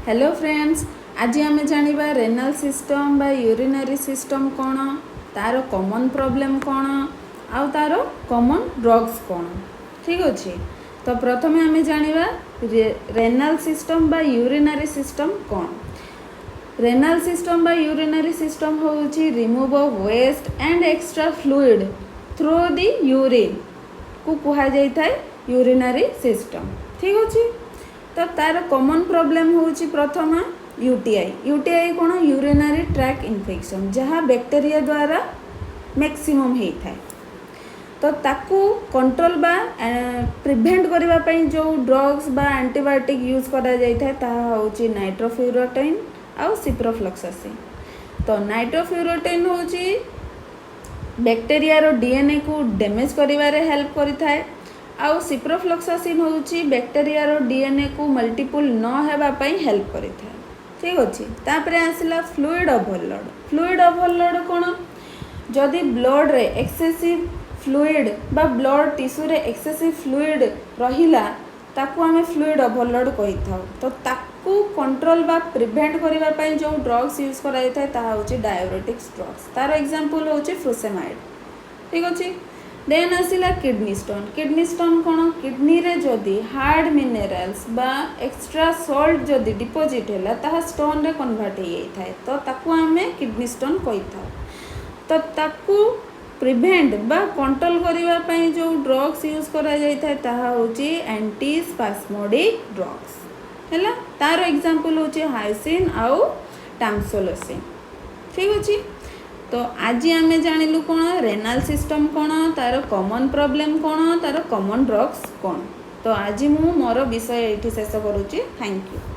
Hello friends, आज आम जानिबा रेनाल सिस्टम बा यूरिनरी सिस्टम कौन, तार कॉमन प्रॉब्लम कौन, आउ तार कॉमन ड्रग्स कौन। ठीक अच्छे, तो प्रथमे आम जानिबा रेनाल सिस्टम बा यूरिनरी सिस्टम कौन। रेनाल सिस्टम बा यूरिनरी सिस्टम होउची remove of waste and extra fluid through the urine को कहा जाए यूरिनरी सिस्टम। ठीक अच्छे, तो तार कॉमन प्रॉब्लम होउची प्रथम यूटीआई। यूटीआई कौन, यूरिनरी ट्रैक इन्फेक्शन, जहाँ बैक्टेरिया द्वारा मैक्सिमम होता है। तो ताकू कंट्रोल बा प्रिवेंट करबा पई जो ड्रग्स बा एंटीबायोटिक यूज करा जाय थाए ताहा होउची नाइट्रोफ्यूरोटाइन आउ सिप्रोफ्लॉक्सासिन। तो नाइट्रोफ्यूरोटाइन होउची बैक्टेरिया रो डीएनए को डैमेज करिवारे हेल्प करिथाए, आउ सिप्रोफ्लॉक्सासिन होउची बैक्टेरिया रो डीएनए को मल्टीपल न हेबा पई हेल्प करिथाए। ठीक अछि, तापरे आसिला फ्लूइड ओवरलोड। फ्लूइड ओवरलोड कोन, जदि ब्लड रे एक्सेसिव फ्लूइड बा ब्लड टिश्यू रे एक्सेसिव फ्लूइड रहिला ताकू आमे फ्लूइड ओवरलोड कहिथाउ। तो ताकू कंट्रोल बा प्रिवेंट करिवा पई जो ड्रग्स यूज करा जाय ताहा होची डाययूरेटिक्स ड्रग्स। तार एग्जांपल होची फ्रुसेमाइड। ठीक अछि, देन आसिला किडनी स्टोन। किडनी स्टोन कौन, किडनी रे जदि हार्ड मिनेराल्स बा एक्स्ट्रा सॉल्ट जदि डिपोजिट हैला ताहा स्टोन रे कन्वर्ट हो जाए, तो ताकू आमे किडनी स्टोन कही था। तो ताकू प्रिवेंट बा कंट्रोल करबा पई जो ड्रग्स यूज करा जाय थाए ताहा होची एंटी स्पास्मोडिक ड्रग्स हैला। तार एग्जांपल होची हाइसिन आउ टामसोलोसिन। ठीक अछि, तो आज आम जानिलु कौन रेनाल सिस्टम कौन, तार कॉमन प्रॉब्लम कौन, तार कॉमन ड्रग्स कौन। तो आज मु मोर विषय ये शेष करुच्ची। Thank you.